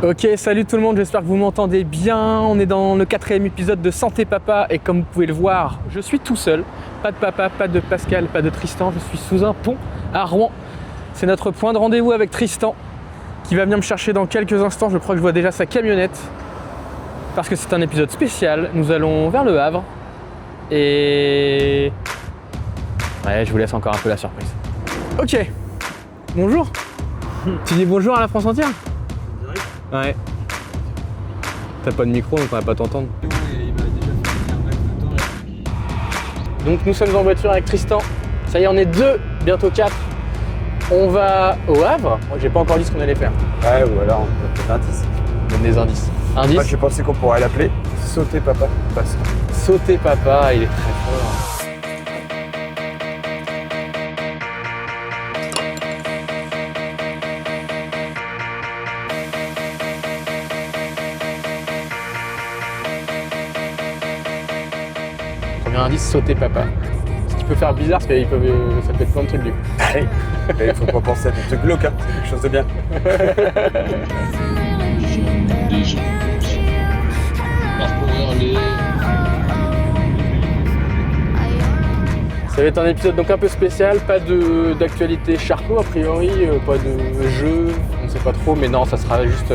Ok, salut tout le monde, j'espère que vous m'entendez bien. On est dans le 4e épisode de Santé Papa et comme vous pouvez le voir, je suis tout seul. Pas de papa, pas de Pascal, pas de Tristan, je suis sous un pont à Rouen. C'est notre point de rendez-vous avec Tristan qui va venir me chercher dans quelques instants. Je crois que je vois déjà sa camionnette parce que c'est un épisode spécial. Nous allons vers le Havre et... Ouais, je vous laisse encore un peu la surprise. Ok, bonjour. Tu dis bonjour à la France entière ? Ouais. T'as pas de micro donc on va pas t'entendre. Donc nous sommes en voiture avec Tristan. Ça y est, on est 2, bientôt 4. On va au Havre. J'ai pas encore dit ce qu'on allait faire. Ouais, ou alors on peut peut-être indice. Donne des indices. Indice. Moi j'ai pensé qu'on pourrait l'appeler Sauter Papa. Parce que... Sauter Papa, il est très fort. Premier indice, Sauter Papa. Ce qui peut faire bizarre parce que ça peut être plein de trucs du coup. Allez, il faut pas penser à des trucs glauques, hein. C'est quelque chose de bien. Parcourir les... Ça va être un épisode donc un peu spécial, pas d'actualité Charcot a priori, pas de jeu, on ne sait pas trop, mais non, ça sera juste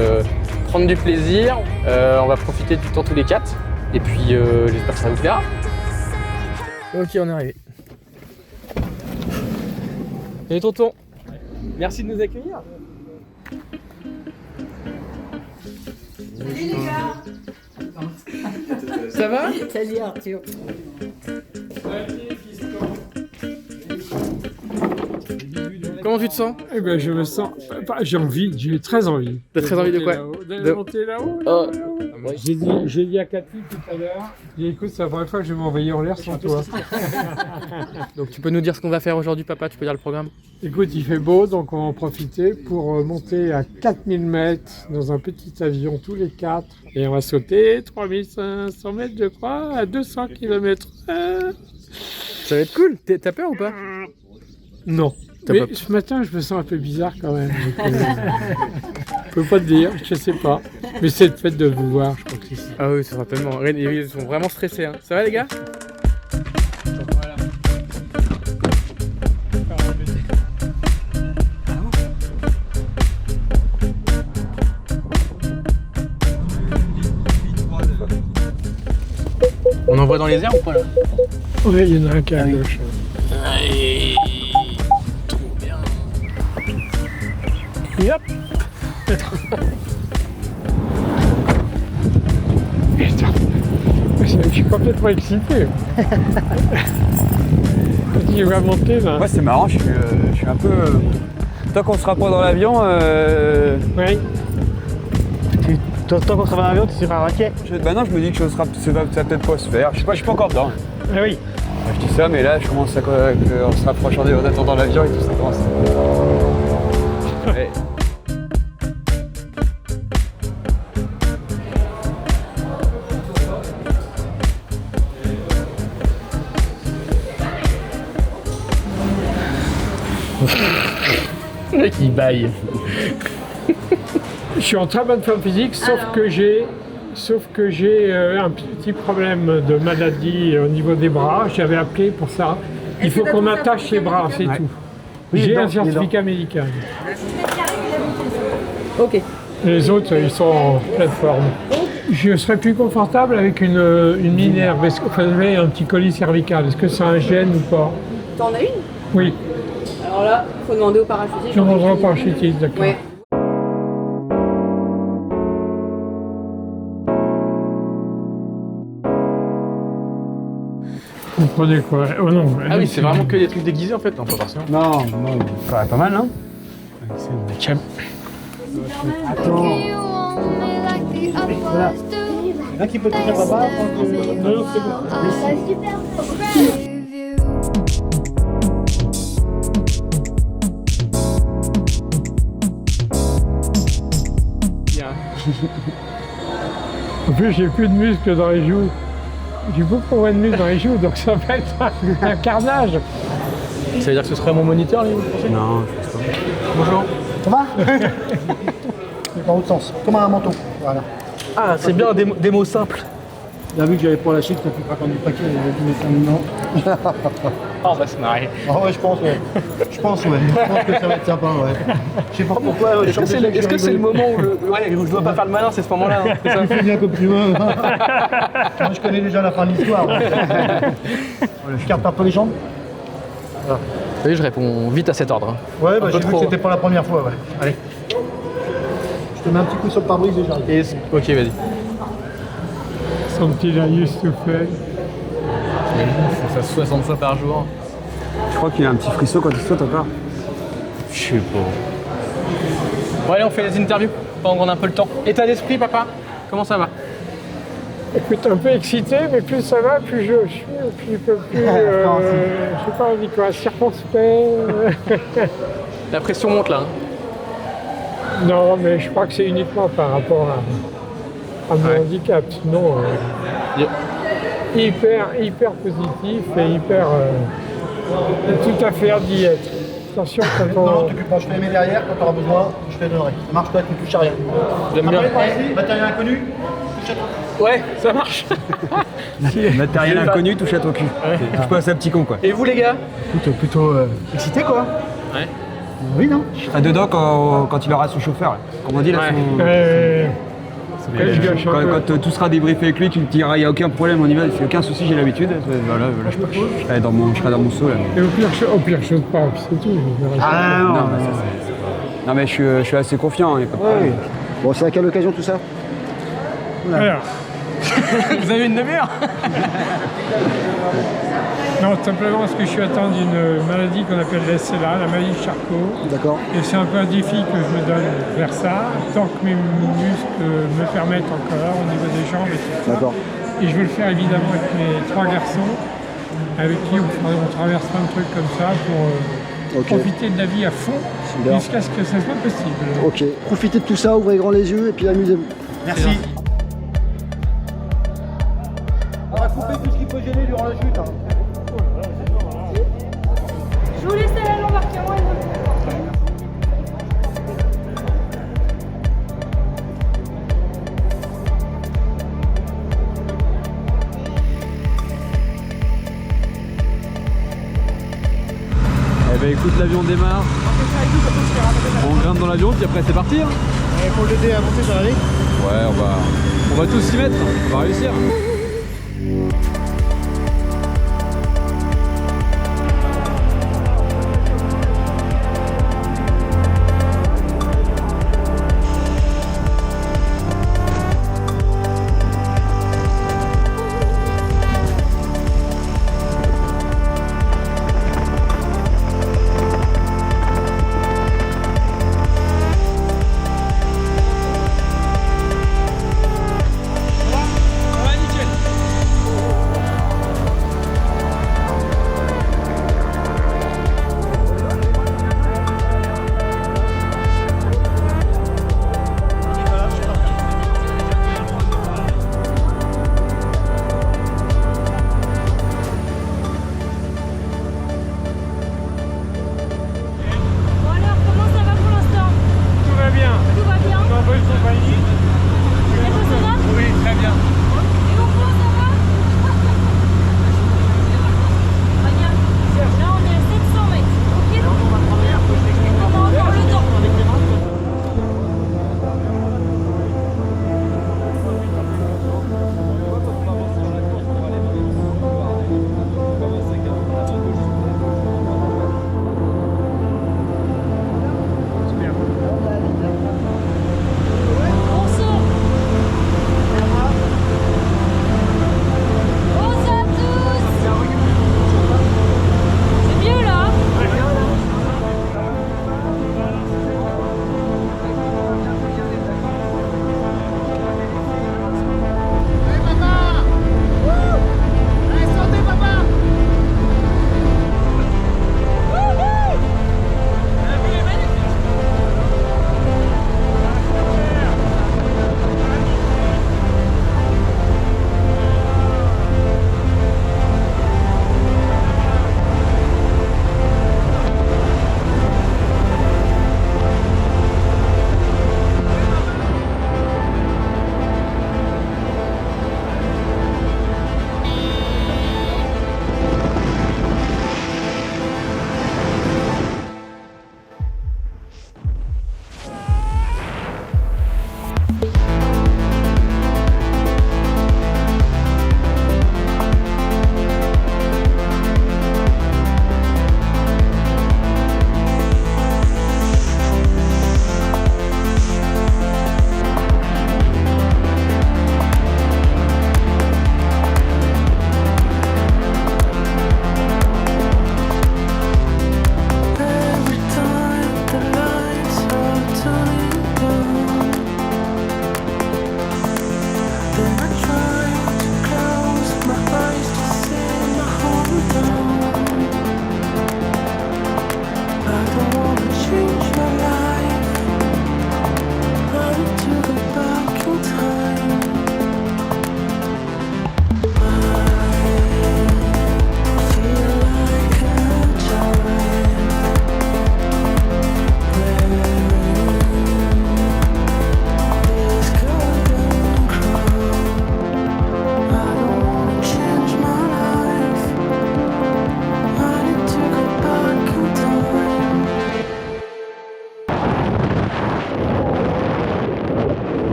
prendre du plaisir. On va profiter du temps tous les 4, et puis j'espère que ça vous plaira. Ok, on est arrivé. Et tonton, merci de nous accueillir. Salut les gars. Ça va? Salut Arthur. Comment tu te sens? Eh ben, je me sens. J'ai très envie. T'as très envie de quoi? D'aller monter là-haut. Oh. J'ai dit à Cathy tout à l'heure, écoute, c'est la première fois que je vais m'envoyer en l'air sans toi. Donc tu peux nous dire ce qu'on va faire aujourd'hui, papa? Tu peux dire le programme? Écoute, il fait beau, donc on va en profiter pour monter à 4000 mètres dans un petit avion tous les 4. Et on va sauter 3500 mètres, je crois, à 200 km/h. Ça va être cool. T'as peur ou pas? Non. T'as Mais pas- ce matin, je me sens un peu bizarre quand même. Je peux pas te dire, je sais pas. Mais c'est le fait de vous voir, je crois que c'est ça. Ah oui, ça sera tellement... Ils sont vraiment stressés. Hein. Ça va les gars? On envoie dans les airs ou pas là? Oui, il y en a un qui est à gauche. Allez, trop bien. Et hop. Putain, je suis complètement excité. Quand il va monter là. Moi c'est marrant, je suis un peu... Tant qu'on sera pas dans l'avion, Oui. Tant qu'on sera dans l'avion, tu seras raquet. bah non, je me dis que ça va peut-être pas se faire. Je sais pas, je suis pas encore dedans. Ah oui. Je dis ça, mais là je commence à... On se rapproche en attendant l'avion et tout ça commence. Ouais. Le mec il baille. Je suis en très bonne forme physique, sauf que j'ai un petit problème de maladie au niveau des bras. J'avais appelé pour ça. Il faut qu'on m'attache les bras, c'est tout. J'ai un certificat médical. Ok. Les autres, ils sont en pleine forme. Je serais plus confortable avec une minerve. Est-ce que vous avez un petit colis cervical? Est-ce que ça un gêne ou pas? T'en as une? Oui, Alors là, faut demander au parachutiste. je m'en au parachutiste, d'accord. Ouais. Vous prenez quoi? Oh non. Ah oui, c'est vraiment que des trucs déguisés en fait. Non, pas forcément. Non, pas mal, hein. Voilà. Là qui peut te dire papa. Non, c'est bon. En plus, j'ai plus de muscles dans les joues. J'ai beaucoup moins de muscles dans les joues, donc ça va être un carnage. Ça veut dire que ce serait mon moniteur, lui, vous pensez? Non, je pense pas. Bonjour. Ça va? dans l'autre sens, comme un manteau. Voilà. Ah, c'est bien des mots simples. Bien vu que j'avais pas lâché, que t'as pu prendre du paquet, il a dit mais ça maintenant. Oh, on va se marrer. Ah ouais, je pense, ouais. Je pense que ça va être sympa, ouais. Je sais pas pourquoi. Est-ce que c'est le moment où, où je dois pas faire le malin, c'est ce moment-là, hein, c'est ça? Fais bien comme tu veux. Moi, je connais déjà la fin de l'histoire. Voilà, je carte un peu les jambes. Vous voyez, je réponds vite à cet ordre. Ouais, bah, peu j'ai vu trop. que c'était pas la première fois, ouais. Allez. Je te mets un petit coup sur le pare-brise et j'arrive. Ok, vas-y. Something I used to feel. Ça 60 fois par jour. Je crois qu'il y a un petit frisson quand il saute encore. Je sais pas. Bon, allez, on fait les interviews pendant qu'on a un peu le temps. État d'esprit, papa? Comment ça va? Écoute, un peu excité, mais plus ça va, plus je suis, plus un peu plus, je sais pas, on dit quoi, circonspect. La pression monte là. Hein. Non, mais je crois que c'est uniquement par rapport à mon handicap. Sinon, hyper positif et hyper tout à faire d'y être. Attention quand on... Non, t'occupe pas, je te les mets derrière, quand t'auras besoin, je te les donnerai. Ça marche pas, tu touches à rien. J'aime bien. Après, par ici, matériel inconnu, Ouais, ça marche. Matériel inconnu, touche à ton cul. Touche pas à ça, petit con, quoi. Et vous, les gars? plutôt excité quoi. Ouais. Oui, non. Ah, dedans quand il aura son chauffeur. Là. Comme on dit, là, Ouais. quand tout sera débriefé avec lui, tu me diras, il n'y a aucun problème, on y va, il fait aucun souci, j'ai l'habitude. Voilà, je serai dans mon saut là. Et au pire, chose pas, puis c'est tout. Ah non, Non, mais ça, non, mais je suis assez confiant, il n'y a pas de problème. Bon, c'est à quelle occasion tout ça? Alors, Vous avez une demi-heure? non, simplement parce que je suis atteint d'une maladie qu'on appelle la SLA, la maladie de Charcot. D'accord. Et c'est un peu un défi que je me donne vers ça, tant que mes muscles me permettent encore au niveau des jambes et tout ça. D'accord. Et je veux le faire évidemment avec mes 3 garçons, avec qui on traverse plein de trucs comme ça pour profiter de la vie à fond, Super. jusqu'à ce que ça soit possible. Ok. Profitez de tout ça, ouvrez grand les yeux et puis amusez-vous. Merci. On va couper tout ce qui peut gêner durant la chute. Hein. Je vous laisse aller à l'embarquement et vous. Eh ben écoute, l'avion démarre. On grimpe dans l'avion, puis après c'est parti. Hein. Il faut l'aider à monter sur la ligne. Ouais, on va tous s'y mettre, on va réussir. Ouais, nickel.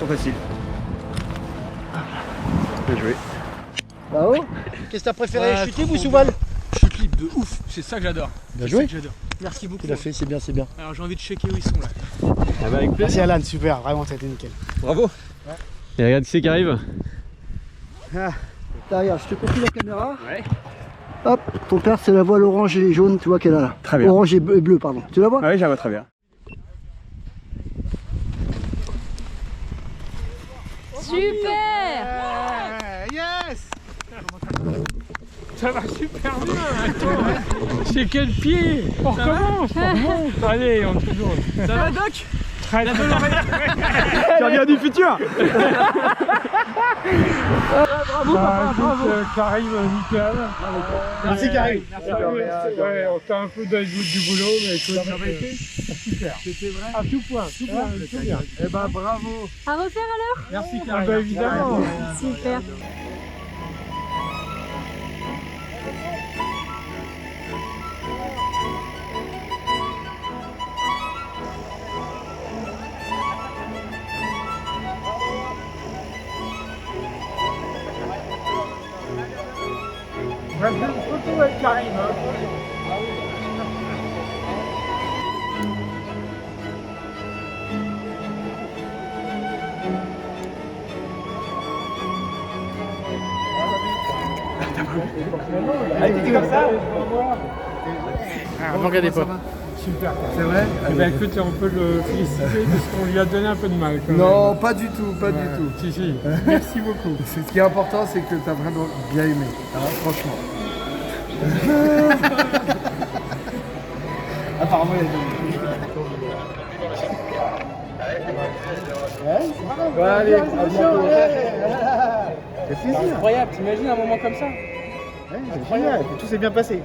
trop facile. Bien joué. Bravo. Qu'est-ce que t'as préféré, chuter ou sous balle? Je clip de ouf, c'est ça que j'adore. Bien joué. J'adore. Merci beaucoup. Tu l'as fait, c'est bien, c'est bien. Alors j'ai envie de checker où ils sont là. Ah bah avec plaisir. Merci Alan, super, vraiment ça a été nickel. Bravo. Et regarde qui c'est qui arrive. Ah, là, regarde, je te confie la caméra. Ouais. Hop, ton père c'est la voile orange et jaune, tu vois qu'elle a là. Très bien. Orange et bleu, pardon. Tu la vois? Ah oui, je la vois très bien. Super. Yes. Ça va super bien. Attends, c'est quel pied? On recommence, on remonte. Allez, on toujours. Ça va Doc? Très bien. Tu reviens du futur. Bravo, papa, bravo. Karim, nickel. Merci Karim. Ouais, on t'a un peu dans le bout du boulot, mais écoute, ça va été super. C'était vrai. À tout point, tout bien. Eh ben bravo. À refaire alors? Merci Ah Karim. bah évidemment. Super. On va faire une photo avec Karim. Ne regardez pas. Super. C'est vrai? Eh ben écoute, on peut le féliciter parce qu'on lui a donné un peu de mal quand même. Non, pas du tout, pas du tout. Si, si. Merci beaucoup. Ce qui est important, c'est que tu as vraiment bien aimé, hein, franchement. Apparemment, il Bon, allez, à bientôt. C'est incroyable, t'imagines un moment comme ça? c'est incroyable, tout s'est bien passé.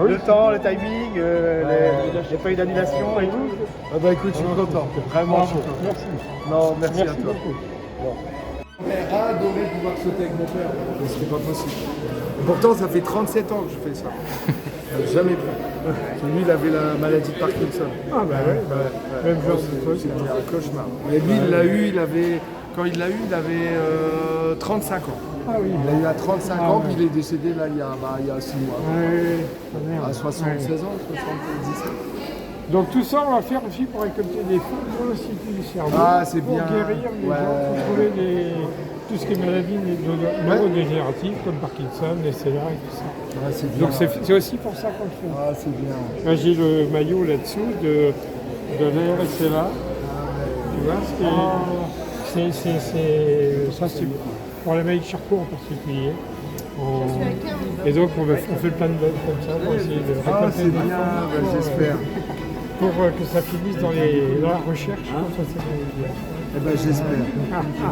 Le temps, le timing, il n'y a pas eu d'annulation et tout. Ah bah écoute, je suis content, vraiment content. Merci. Non, merci à toi. beaucoup. J'aurais adoré pouvoir sauter avec mon père, mais ce n'est pas possible. Et pourtant, ça fait 37 ans que je fais ça. Jamais pu. Lui, il avait la maladie de Parkinson. Ah bah ouais, même chose que toi. C'était un cauchemar. Et lui, il l'a eu, quand il l'a eu, il avait 35 ans. Ah oui. Il l'a eu à 35 ans, puis il est décédé là il y a 6 mois. À 76 ans, 77. Donc tout ça, on va faire aussi pour récolter des fonds pour l'Institut du cerveau. Ah, c'est pour bien. guérir les gens, pour trouver tout ce qui est maladie neurodégénérative comme Parkinson, les SLA et tout ça. Ah, c'est bien. Donc c'est aussi pour ça qu'on le fait. Ah, c'est bien. Là, j'ai le maillot là-dessous de l'ARSLA. Tu vois, ça c'est pour la maladie de Charcot en particulier. Et donc on fait plein de votes comme ça pour essayer de Ah, récolter c'est des bien, fonds bah, j'espère. pour que ça finisse dans la recherche. Je pense que ça serait bien. Eh ben, j'espère.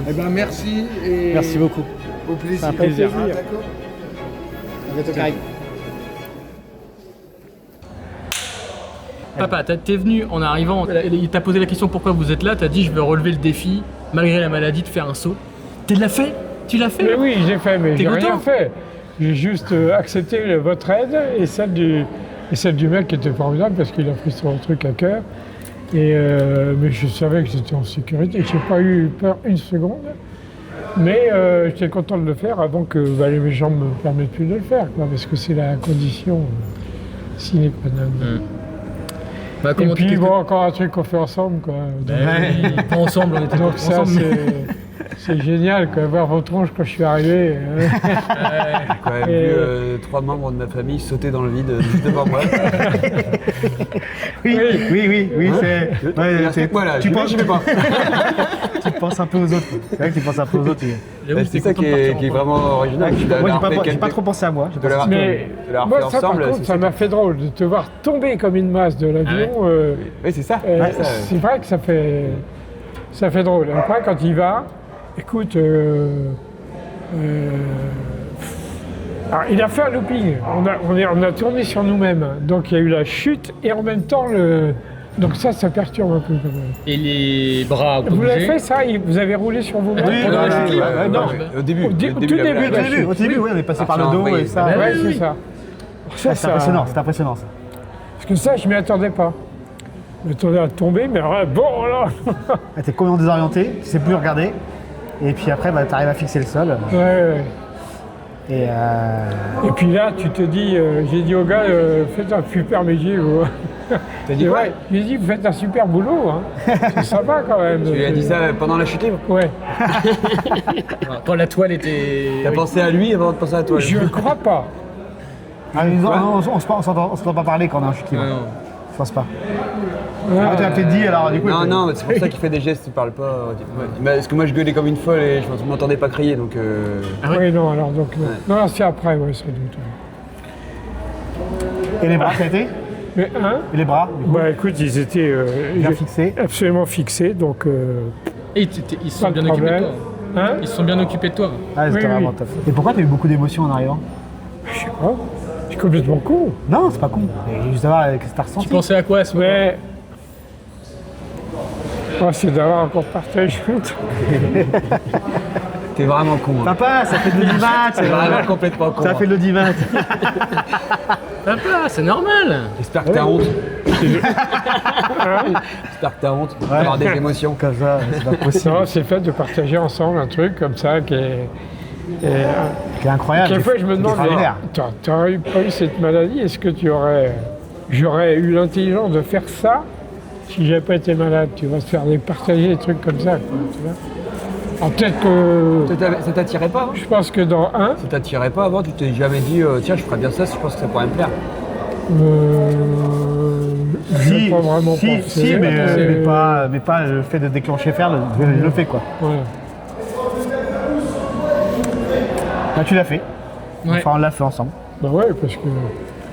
Eh ben, merci et Merci beaucoup. au plaisir. C'est un plaisir. Ah, d'accord. À bientôt Karim. Papa, t'es venu en arrivant, il t'a posé la question pourquoi vous êtes là, t'as dit je veux relever le défi, malgré la maladie, de faire un saut. Tu l'as fait? Tu l'as fait? Mais oui, j'ai fait, mais T'es j'ai rien content? fait. J'ai juste accepté votre aide et celle du mec qui était formidable parce qu'il a pris son truc à cœur. Mais je savais que j'étais en sécurité, j'ai pas eu peur une seconde. Mais j'étais content de le faire avant que les jambes me permettent plus de le faire, quoi, parce que c'est la condition sine qua non. Bah, Et comment puis bon, encore un truc qu'on fait ensemble, quoi. pas ensemble, on était Donc pas ça, ensemble. c'est génial, quoi, voir vos tronches quand je suis arrivé. J'ai quand même vu 3 membres de ma famille sauter dans le vide devant moi. Oui, c'est. Il reste que moi là, je vais pas. Tu penses un peu aux autres. C'est vrai que tu penses un peu aux autres. J'avoue, C'est j'étais ça content qui de est partir en vraiment original. Moi, j'ai pas trop pensé à moi. De l'avoir Mais moi, ça, par contre, ça m'a fait drôle de te voir tomber comme une masse de l'avion. Oui, c'est ça. C'est vrai que ça fait drôle. Après, quand il va, écoute, alors, il a fait un looping. On a tourné sur nous-mêmes. Donc il y a eu la chute et en même temps Donc ça perturbe un peu quand même. Et les bras Vous l'avez fait ça? Vous avez roulé sur vous-même? pendant la chute, non. Au début. Au tout début, Au début, oui, on est passé par le dos et ça. Ouais, c'est ça. C'est impressionnant, c'est impressionnant ça. Parce que ça, je m'y attendais pas. Je m'attendais à tomber, mais alors là, bon là. T'es complètement désorienté, tu sais plus regarder. Et puis après, bah, t'arrives à fixer le sol. Ouais. Et Et puis là, tu te dis, j'ai dit au gars, faites un super métier. Vous. T'as dit quoi? J'ai dit, vous faites un super boulot. Hein. C'est sympa quand même. Tu lui as dit ça pendant la chute libre? Ouais. Quand la toile était. T'as pensé à lui avant de penser à toi? Je ne crois pas. ah, mais non, on s'entend pas parler quand on a un chute libre. Non. Je pense pas. Ah, tu l'as peut-être dit alors du coup. Non, non, mais c'est pour ça qu'il fait des gestes, il parle pas. Ouais. Parce que moi je gueulais comme une folle et je m'entendais pas crier donc. Oui, non, alors donc. Non, non c'est après, ouais, sans doute. Et les bras, ça a été? Mais hein? Et les bras du coup, Bah écoute, ils étaient bien fixés. absolument fixés, donc. Et ils se sont Pas de bien occupés de problème. toi. Hein? Ils se sont bien occupés de toi. Ah, c'était Oui, vraiment oui. top. Et pourquoi t'as eu beaucoup d'émotions en arrivant? Je sais pas. Je suis complètement con. Non, c'est pas con. Et juste savoir qu'est-ce que t'as ressenti. Tu pensais à quoi à ce moment? Mais. Oh, c'est d'avoir encore partagé. T'es vraiment con. Hein. Papa, ça fait de l'audimat. T'es vraiment complètement con. Ça hein. fait de l'audimat. Papa, c'est normal. J'espère que t'as honte. J'espère que t'as honte d'avoir des émotions. Comme ça, c'est pas possible. Non, c'est le fait de partager ensemble un truc comme ça qui est. C'est incroyable. Quelquefois, je me demande, extraordinaire. t'aurais pas eu cette maladie, est-ce que j'aurais eu l'intelligence de faire ça si j'avais pas été malade, tu vois, se faire partager des trucs comme ça, quoi, tu vois. Alors peut-être que, Ça t'attirait pas avant? je pense que dans un, Ça t'attirait pas avant? Tu t'es jamais dit tiens je ferais bien ça, je pense que ça pourrait me plaire. j'ai pas vraiment pensé. si, mais pas le fait de déclencher faire, je le fais quoi. Voilà. Là, tu l'as fait. Ouais. Enfin, on l'a fait ensemble. Bah ouais, parce que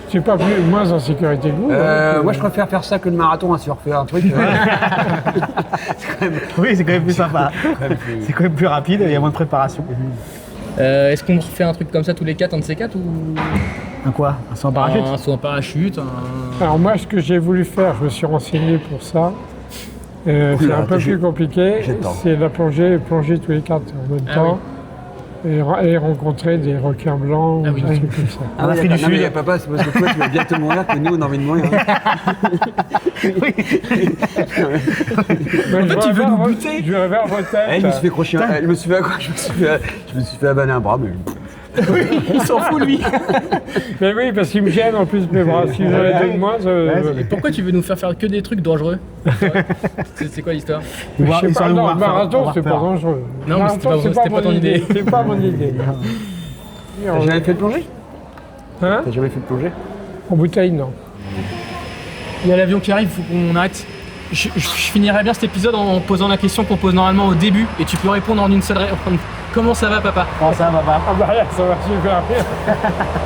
c'est pas moins en sécurité que vous. hein, Moi je préfère faire ça que le marathon, hein, si on refait un truc. Oui, c'est quand même plus sympa. C'est quand même plus rapide et il y a moins de préparation. Est-ce qu'on refait un truc comme ça tous les 4, un de ces 4 ou Un quoi? Un saut en parachute? un saut en parachute un... Alors moi, ce que j'ai voulu faire, je me suis renseigné pour ça. C'est un peu plus compliqué. j'ai le temps. C'est la plongée tous les 4 en même Ah temps. Et rencontrer des requins blancs, Ah oui. ou des trucs comme ça. En Afrique du Non mais Sud. papa, c'est parce que toi tu vas bientôt mourir que nous on a envie de mourir. En fait, tu veux nous buter? Je vais vers vos têtes. Je me suis fait crocher je me suis fait quoi? Je me suis fait abaner un bras mais. Il s'en fout lui. Mais oui, parce qu'il me gêne en plus mes bras. Si j'en ai deux de moins, Et pourquoi tu veux nous faire que des trucs dangereux? C'est quoi l'histoire? je sais Ils sont pas, allés non, voir le faire- marathon, avoir c'est pas peur. dangereux. Non, mais Marathon, c'était pas mon ton idée. C'est pas mon idée. T'as jamais fait de plongée? Hein? T'as jamais fait de plongée? En bouteille, non. Il y a l'avion qui arrive, il faut qu'on arrête. Je finirais bien cet épisode en posant la question qu'on pose normalement au début et tu peux répondre en une seule réponse. Comment ça va papa? Bon, ça va pas. Ah bah là, ça va super bien.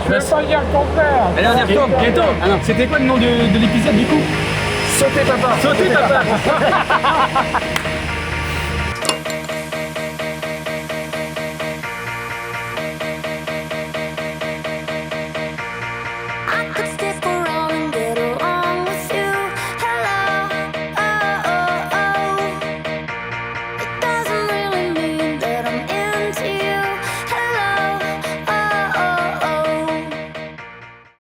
Je vais pas dire le contraire. Allez, on y retourne. Gaëtan, c'était quoi le nom de l'épisode du coup? Sauter papa. Sauter papa.